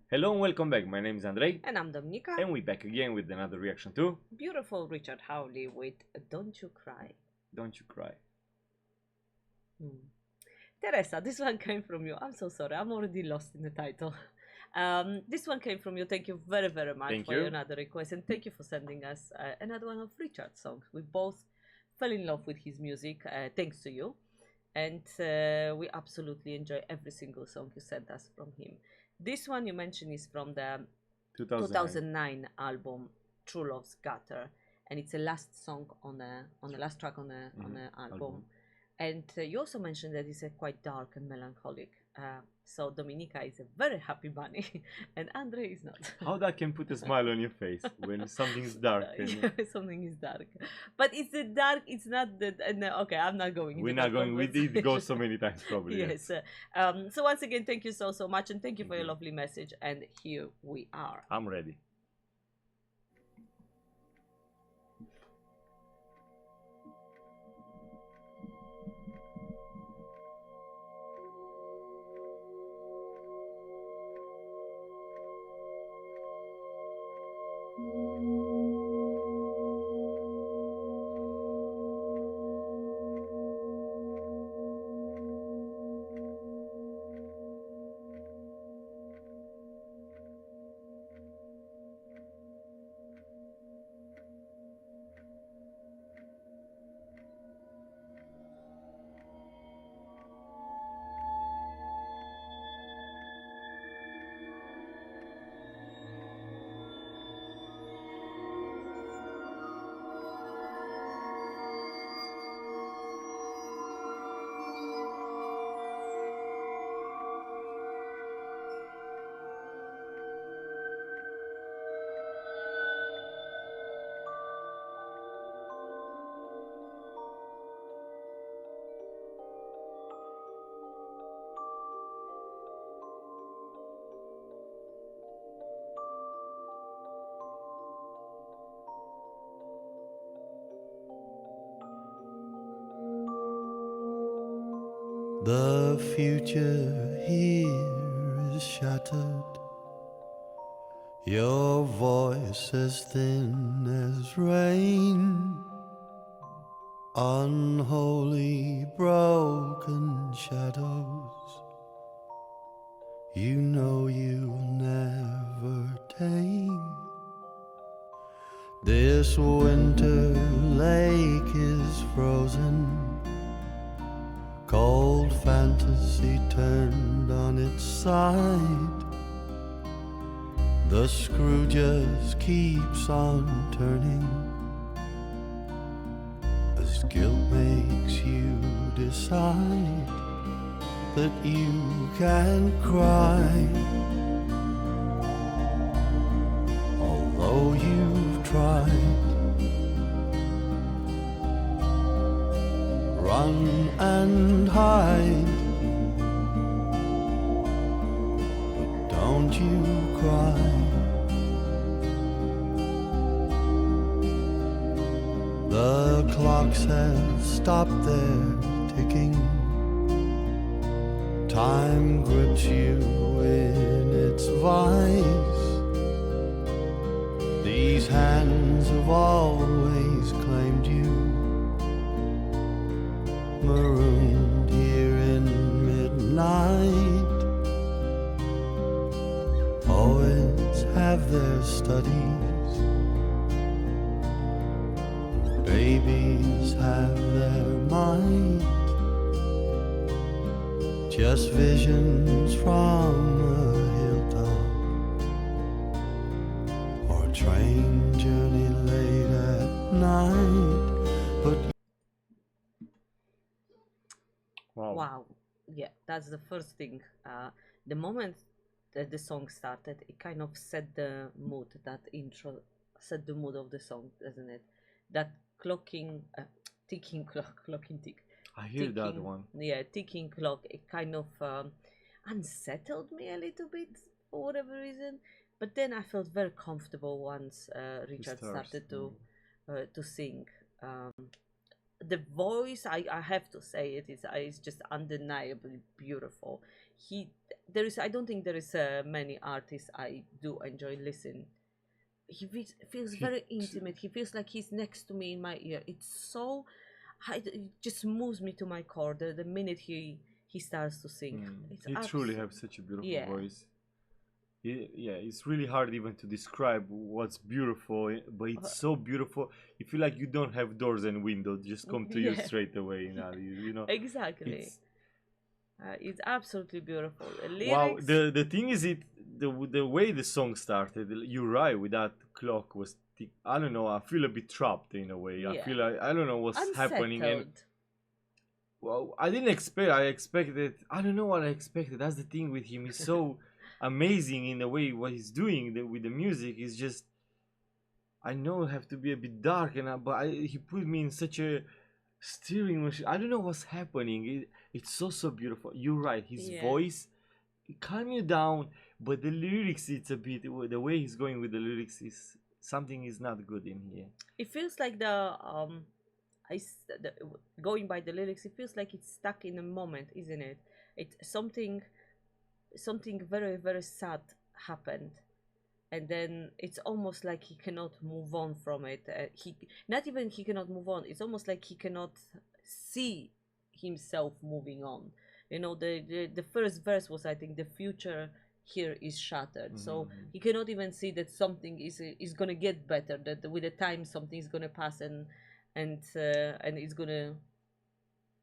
Hello and welcome back. My name is Andrei, And I'm Dominika. and we're back again with another reaction to Beautiful Richard Hawley with Don't You Cry. Don't You Cry. Teresa, this one came from you. I'm so sorry, I'm already lost in the title. This one came from you. Thank you very, very much Thank for you. your another request, and thank you for sending us another one of Richard's songs. We both fell in love with his music, thanks to you, and we absolutely enjoy every single song you sent us from him. This one you mentioned is from the 2009. 2009 album True Love's Gutter, and it's the last song on the last track on the album. And you also mentioned that it's quite dark and melancholic. So Dominika is a very happy bunny, and Andre is not. How that can put a smile on your face when something's dark? Yeah, something is dark, but it's the dark. It's not the. No, okay, I'm not going. We're into not that going. We did go conversation. so many times, probably. Yes. So once again, thank you so much, and thank you for Thank your you. lovely message. And here we are. I'm ready. The future here is shattered, your voice as thin as rain, unholy broken shadows, you know you'll never tame. This winter lake is frozen, cold fantasy turned on its side. The screw just keeps on turning as guilt makes you decide that you can't cry. Although you've tried, run and hide, but don't you cry. The clocks have stopped their ticking, time grips you in its vice. These hands have always claimed you, marooned here in midnight. Poets have their studies, babies have their mind, just visions from a hilltop or a train journey late at night. But Wow. Yeah, that's the first thing. The moment that the song started, it kind of set the mood. That intro set the mood of the song, doesn't it? That clocking, ticking clock, clocking tick. I hear that Ticking, one. yeah, ticking clock. It kind of unsettled me a little bit for whatever reason. But then I felt very comfortable once Richard starts, started to sing. The voice, I have to say it is just undeniably beautiful. He I don't think there is many artists I do enjoy listen. Feels very intimate. He feels like he's next to me in my ear. It's so, it just moves me to my core the minute he starts to sing. He truly has such a beautiful Yeah. voice. Yeah, it's really hard even to describe what's beautiful, but it's so beautiful. You feel like you don't have doors and windows; just come to you Yeah. straight away. You know. Exactly. It's absolutely beautiful. The Wow. lyrics, The thing is, the way the song started. You're right. With that clock was. I don't know. I feel a bit trapped in a way. I Yeah. feel like I don't know what's happening, and unsettled. well, I didn't expect. I expected. I don't know what I expected. That's the thing with him. He's so amazing in the way what he's doing with the music. Is just. I know it have to be a bit dark, but he put me in such a steering machine. I don't know what's happening. It's so beautiful. You're right. His Yeah. voice calm you down, but the lyrics. It's a bit the way he's going with the lyrics is something is not good in here. It feels like going by the lyrics, it feels like it's stuck in a moment, isn't it? It's something very very sad happened, and then it's almost like he cannot move on from it. He cannot move on. It's almost like he cannot see himself moving on. The first verse was, I think, the future here is shattered. So he cannot even see that something is gonna get better. That with the time something is gonna pass and it's gonna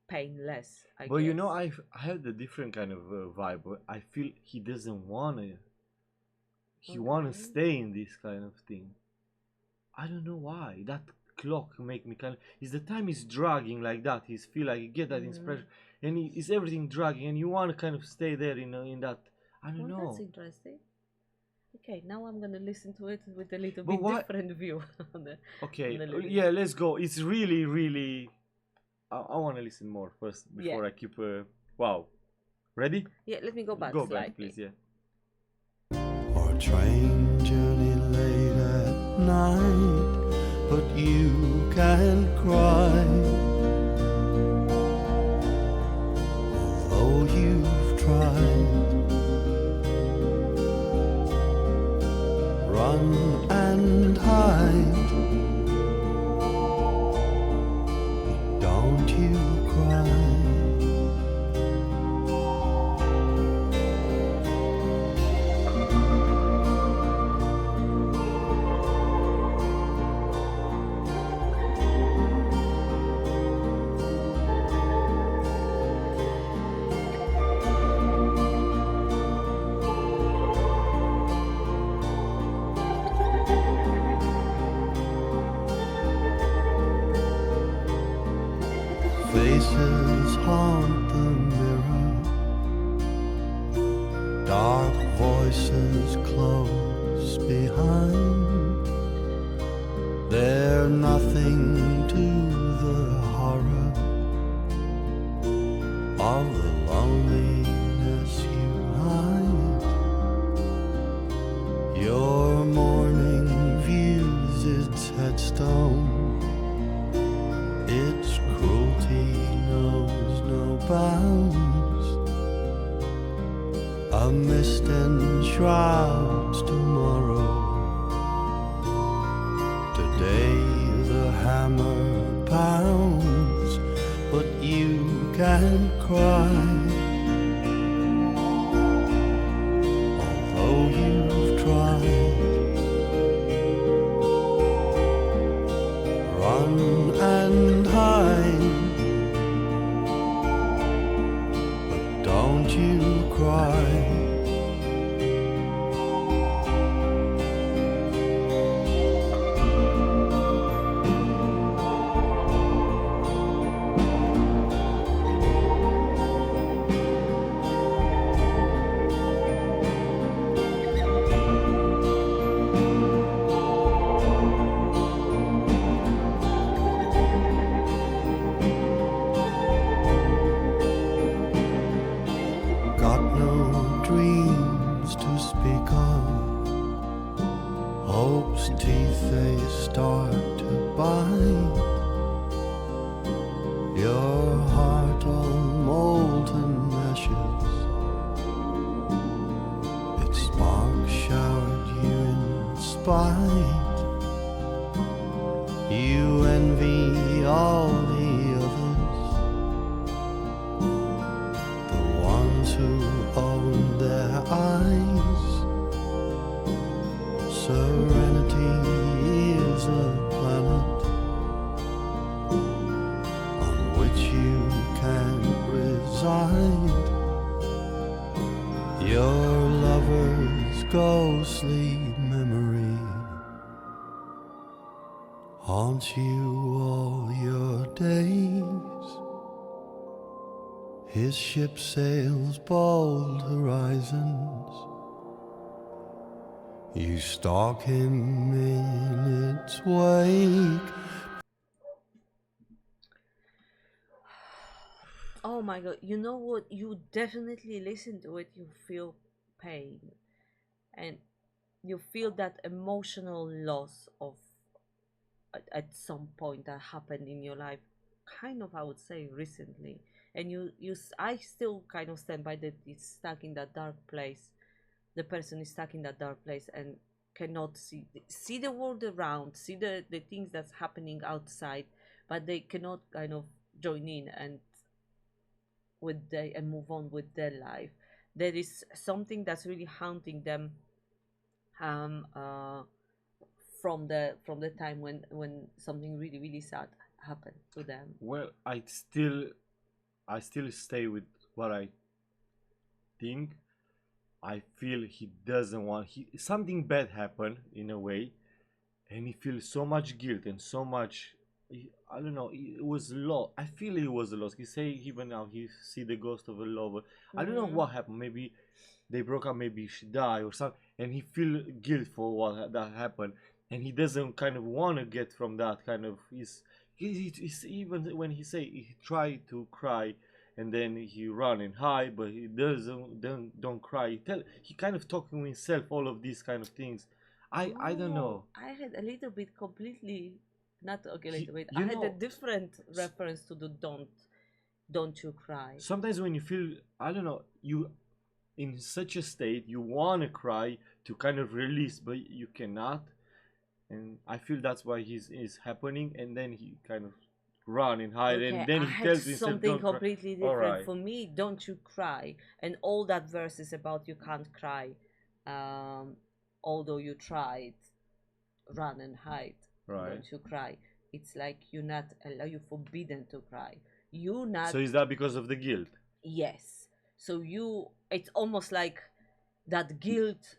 pain less. But guess. I had a different kind of vibe. I feel he doesn't wanna. He wanna Okay. stay in this kind of thing. I don't know why. That clock make me kind of. Is the time is dragging like that? He's feel like you get that inspiration, and is everything dragging, and you wanna kind of stay there in that. I don't know. That's interesting. Okay, now I'm gonna listen to it with a little But bit why- different view. Okay, the lyrics. yeah, let's go. It's really, really. I want to listen more first before Yeah. I keep. Wow, ready? Yeah, let me go back Go slightly. back, please. Yeah. or a train journey late at night, but you can't cry. Although you've tried, run and hide, but don't you cry. Faces haunt the mirror, dark voices close behind. They're nothing to the horror of the loneliness you hide. Your morning views its headstone. Its cruelty knows no bounds. A mist enshrouds tomorrow. Today the hammer pounds, but you can't cry. Although you've tried, run and hide, but don't you cry. Got no dreams to speak of, hope's teeth they start to bite. Your heart all molten ashes, spite. You envy all the others, the ones who own their eyes. Serenity is a planet on which you can reside. Your lover's ghostly memory haunts you all your days. His ship sails bold horizons. You stalk him in its wake. Oh my god, you know what? You definitely listen to it, you feel pain. And you feel that emotional loss of at some point that happened in your life, kind of, I would say, recently. And I still kind of stand by that it's stuck in that dark place. The person is stuck in that dark place and cannot see the world around, see the things that's happening outside, but they cannot kind of join in and and move on with their life. There is something that's really haunting them, um uh from the time when something really really sad happened to them. Well, I still stay with what I think. I feel he doesn't want something bad happened in a way, and he feels so much guilt and so much. I don't know. It was lost. I feel it was a loss. He say even now he see the ghost of a lover. I don't know Mm-hmm. what happened. Maybe they broke up. Maybe she died or something, and he feel guilt for that happened, and he doesn't kind of want to get from that kind of. He's even when he say he try to cry, and then he run and hide, but he don't cry. He kind of talking to himself all of these kind of things. I don't Oh, know. I had a little bit completely, not okay, a He, little bit. I you had a know, different reference to the don't you cry. sometimes when you feel, I don't know, you in such a state you want to cry to kind of release, but you cannot. And I feel that's why he's is happening, and then he kind of run and hide, Okay, and then I he had tells himself, something "Don't cry." completely All different. right, For me, don't you cry, and all that verses about you can't cry, um, although you tried, run and hide. right. Don't you cry? It's like you're not allow you forbidden to cry. You not So is that because of the guilt? yes. So it's almost like that guilt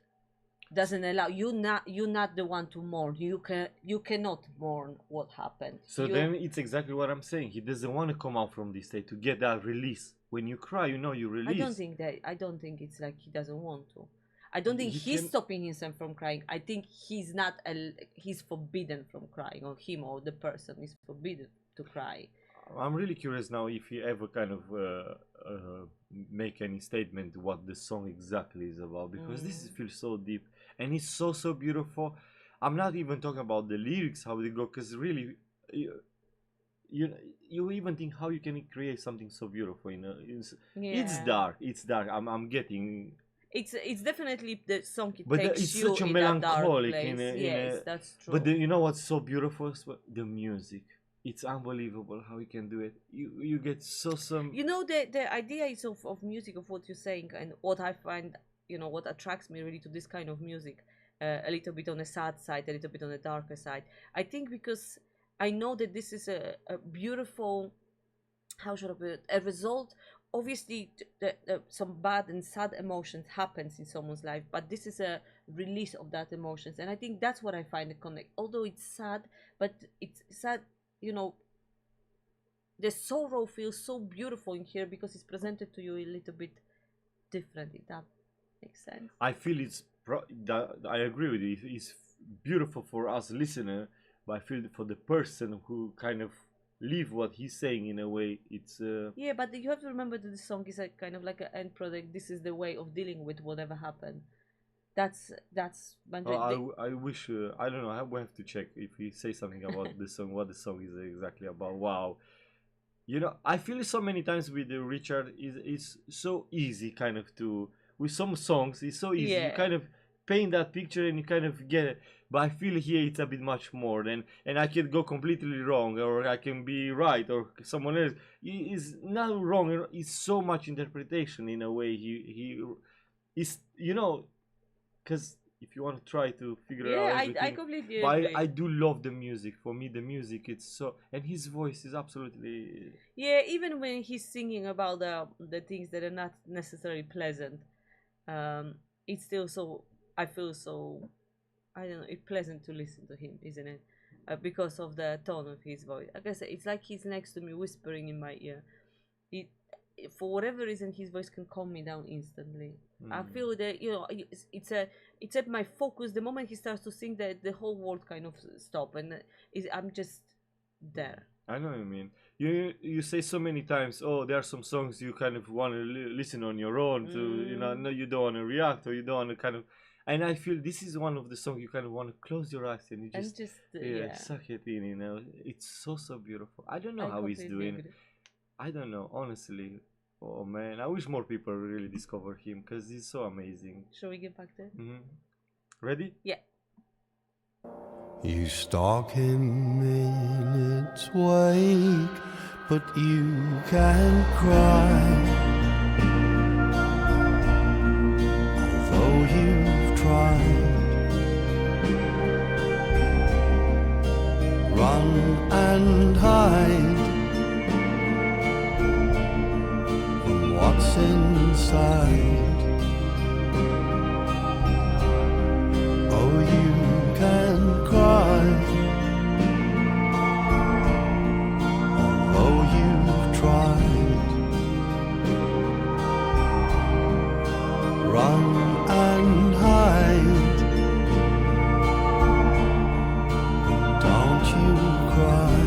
doesn't allow you're not the one to mourn. You cannot mourn what happened. So then it's exactly what I'm saying. He doesn't want to come out from this state to get that release. When you cry, you know you release. I don't think it's like he doesn't want to. I don't think He he's can. stopping himself from crying. I think he's forbidden from crying, or him or the person is forbidden to cry. I'm really curious now if he ever kind of make any statement what the song exactly is about, because this Mm. feels so deep and it's so beautiful. I'm not even talking about the lyrics how they go, because really you you even think how you can create something so beautiful. It's Yeah. dark. It's dark. I'm getting. It's definitely the song, it But takes it's you such a in that dark melancholic place. in Yes, a. that's But true. you know what's so beautiful? The music. It's unbelievable how he can do it. You get so some. You know, the idea is of music, of what you're saying, and what I find, what attracts me really to this kind of music, a little bit on the sad side, a little bit on the darker side. I think because I know that this is a beautiful, how should I put it, a result. Obviously, some bad and sad emotions happens in someone's life, but this is a release of that emotions, and I think that's what I find the connect. Although it's sad, but it's sad, you know, the sorrow feels so beautiful in here because it's presented to you a little bit differently. That makes sense. I feel I agree with you. It's beautiful for us listener, but I feel for the person who kind of live what he's saying in a way. It's. Yeah, but you have to remember that the song is a kind of like an end product. This is the way of dealing with whatever happened. That's I wish I don't know. I will have to check if he say something about the song. What the song is exactly about. Wow, I feel so many times with Richard is so easy kind of to with some songs. It's so easy. You yeah. kind of paint that picture and you kind of get it. But I feel here it's a bit much more, and I can go completely wrong, or I can be right, or someone else is not wrong. It's so much interpretation in a way. He is, you know, because if you want to try to figure out Yeah, I everything, completely but agree. I do love the music. For me, the music, it's so, and his voice is absolutely. Yeah, even when he's singing about the things that are not necessarily pleasant, um, it's still so. I feel so. I don't know. It's pleasant to listen to him, isn't it? Because of the tone of his voice. Like I said, it's like he's next to me, whispering in my ear. It, for whatever reason, his voice can calm me down instantly. I feel that it's at my focus. The moment he starts to sing, that the whole world kind of stop, and I'm just there. I know what you mean. You say so many times, oh, there are some songs you kind of want to listen on your own to, you know, no, you don't want to react, or you don't want to kind of. And I feel this is one of the songs you kind of want to close your eyes and you just, Yeah. suck it in. You know, it's so beautiful. I don't know I how he's completely doing. agree. I don't know, honestly. Oh man, I wish more people really discover him because he's so amazing. Shall we get back there? Ready? Yeah. You stalk him in its wake, but you can't cry. Although you've tried, run and hide from what's inside. Oh, you can cry, although you've tried. Run and hide, don't you cry.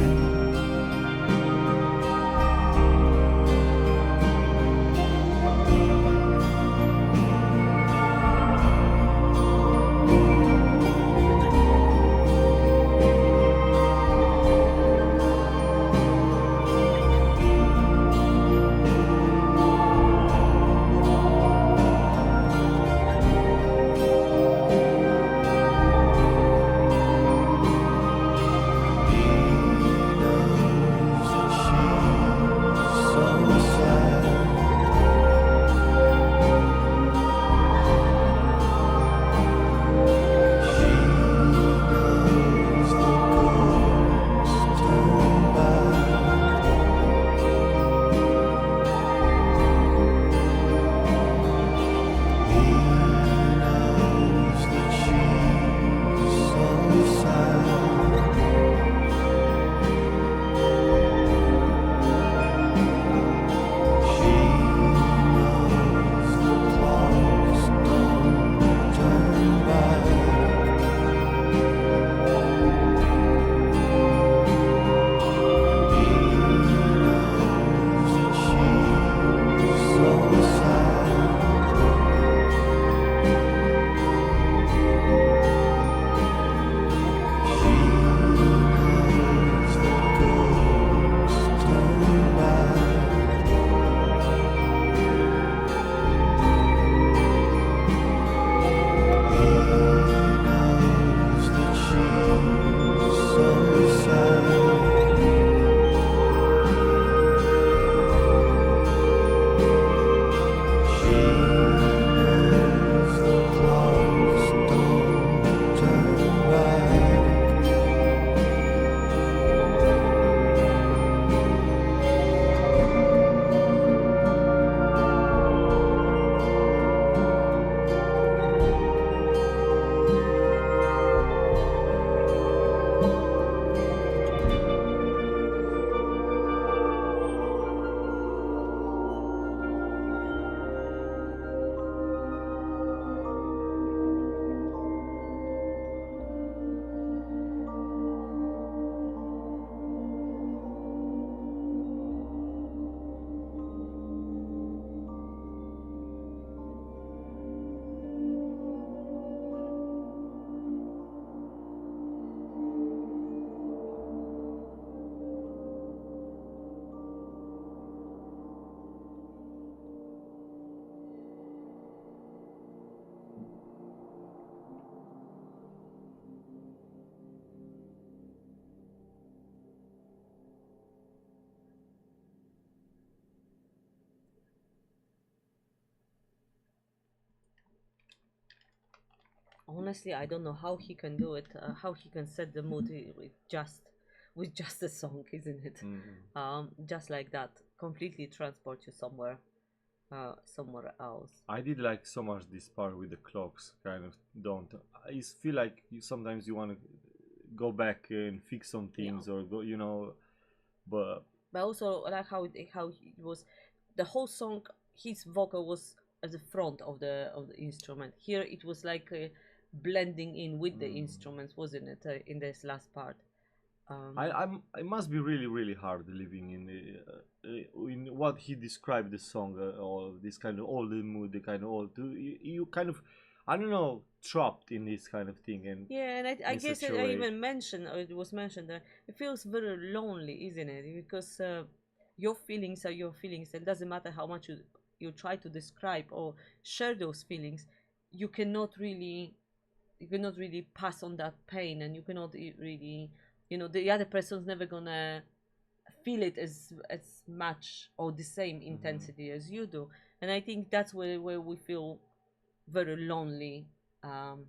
honestly, I don't know how he can do it. How he can set the mood with just a song, isn't it? Just like that, completely transport you somewhere else. I did like so much this part with the clocks. Kind of don't. I feel like sometimes you want to go back and fix some things or go, but But also like how he was, the whole song. His vocal was at the front of the instrument. Here it was like blending in with the instruments, wasn't it? In this last part. it must be really really hard living in what he described the song or this kind of all the mood, the kind of all you kind of, I don't know, trapped in this kind of thing. And Yeah, and I in guess such it, a I way. even mentioned, or it was mentioned that it feels very lonely, isn't it? Because your feelings are your feelings, and doesn't matter how much you try to describe or share those feelings, you cannot really pass on that pain, and you cannot really, the other person's never gonna feel it as much or the same intensity as you do. And I think that's where we feel very lonely, um,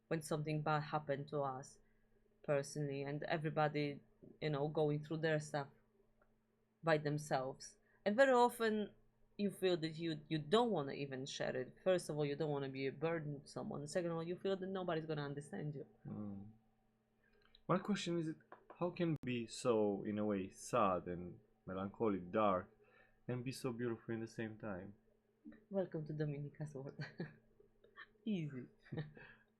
when something bad happened to us personally, and everybody, going through their stuff by themselves. And very often you feel that you don't want to even share it. First of all, you don't want to be a burden to someone. Second of all, you feel that nobody's going to understand you. My question is, how can be so in a way sad and melancholic, dark, and be so beautiful in the same time? Welcome to Dominica's world. Easy.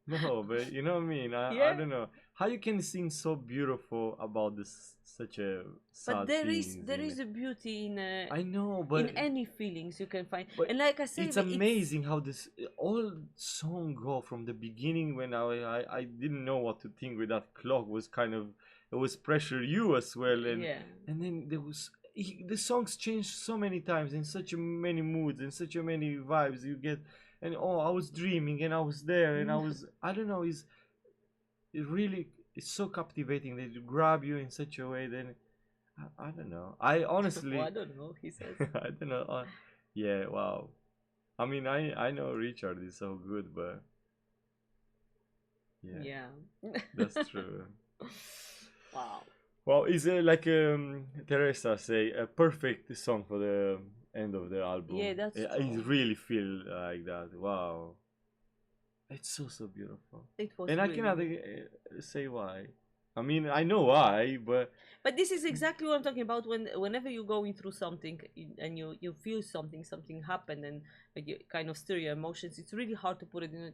No, but you know what I mean. I Yeah. don't know how you can sing so beautiful about this such a sad But there feelings is a beauty in I know, but in any feelings you can find. but And like I said, it's amazing how this all song go from the beginning when I didn't know what to think with that clock was kind of, it was pressure you as well. Yeah. And then there was the songs changed so many times in such a many moods and such a many vibes you get. And oh, I was dreaming and I was there and I was, I don't know, it really, it's so captivating that it grab you in such a way. Then I don't know, I honestly Well, I don't know, he says. I don't know. Yeah, wow. I mean, I know Richard is so good, but yeah, that's true. Wow. Well, is it like Teresa say a perfect song for the end of the album? Yeah, that's It true. really feel like that. Wow, it's so beautiful. It was And I really cannot say why. I mean, I know why, but But this is exactly what I'm talking about. Whenever you're going through something and you feel something happen, and you kind of stir your emotions, it's really hard to put it in.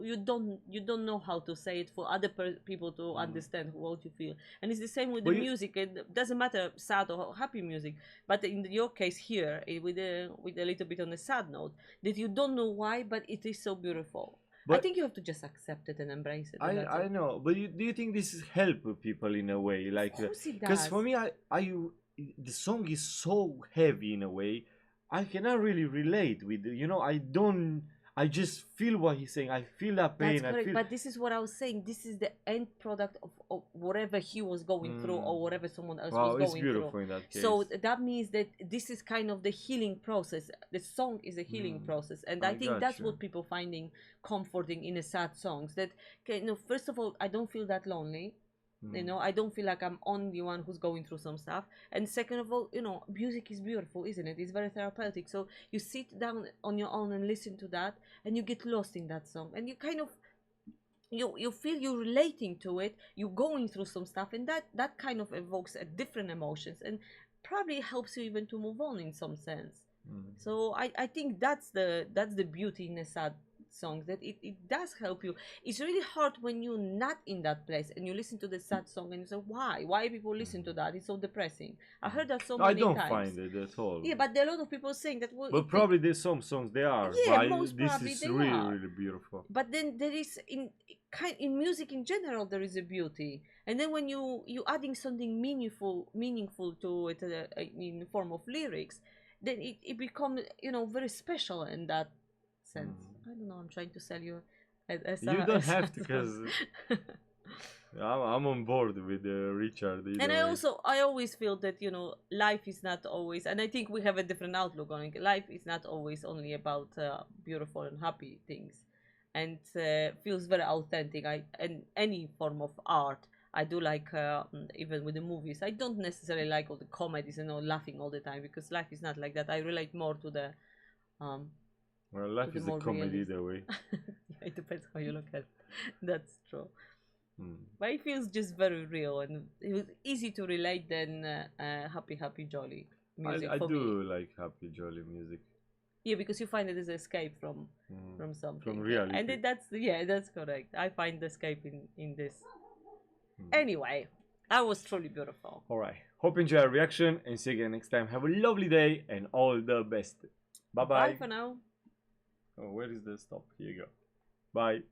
You don't know how to say it for other people to understand what you feel. And it's the same with the music. It doesn't matter sad or happy music, but in your case here, with a little bit on the sad note, that you don't know why, but it is so beautiful. I think you have to just accept it and embrace it. I know, but do you think this is help people in a way? Like, Of course it because does. for me, the song is so heavy in a way, I cannot really relate with. I just feel what he's saying. I feel that pain. That's correct. I feel. But this is what I was saying. This is the end product of whatever he was going through, or whatever someone else was It's going beautiful through. in that case. So that means that this is kind of the healing process. The song is a healing process, and I think that's what people finding comforting in a sad songs. That first of all, I don't feel that lonely. I don't feel like I'm only one who's going through some stuff. And second of all, music is beautiful, isn't it? It's very therapeutic. So you sit down on your own and listen to that, and you get lost in that song, and you kind of you feel you're relating to it. You're going through some stuff, and that kind of evokes a different emotions, and probably helps you even to move on in some sense. So I think that's the beauty in a sad song, that it does help you. It's really hard when you're not in that place and you listen to the sad song and you say, why people listen to that, it's so depressing. I heard that so many times. I don't find it at all. Yeah, but there are a lot of people saying that. Well, but probably there's some songs they are. Yeah, most probably this is they really are. really beautiful. But then there is in music in general there is a beauty, and then when you adding something meaningful to it in the form of lyrics, then it becomes very special in that sense. I don't know. I'm trying to sell you. You don't have to, because I'm on board with Richard. And I always feel that life is not always, and I think we have a different outlook on it. Life is not always only about beautiful and happy things. and feels very authentic. And any form of art I do like, even with the movies. I don't necessarily like all the comedies and all laughing all the time, because life is not like that. I relate more to the um Well, to life the is a more comedy realistic. either way. Yeah, it depends how you look at it. That's true. Hmm. But it feels just very real, and it was easy to relate than happy, happy, jolly music I for me. do like happy, jolly music. Yeah, because you find it as escape from Hmm. from From something. Yeah, and reality. that's, yeah, that's correct. I find escape in this. Hmm. Anyway, that was truly beautiful. Alright. Hope you enjoy our reaction and see you again next time. Have a lovely day and all the best. Bye Bye bye. for now. Oh, where is the stop? Here you go. Bye.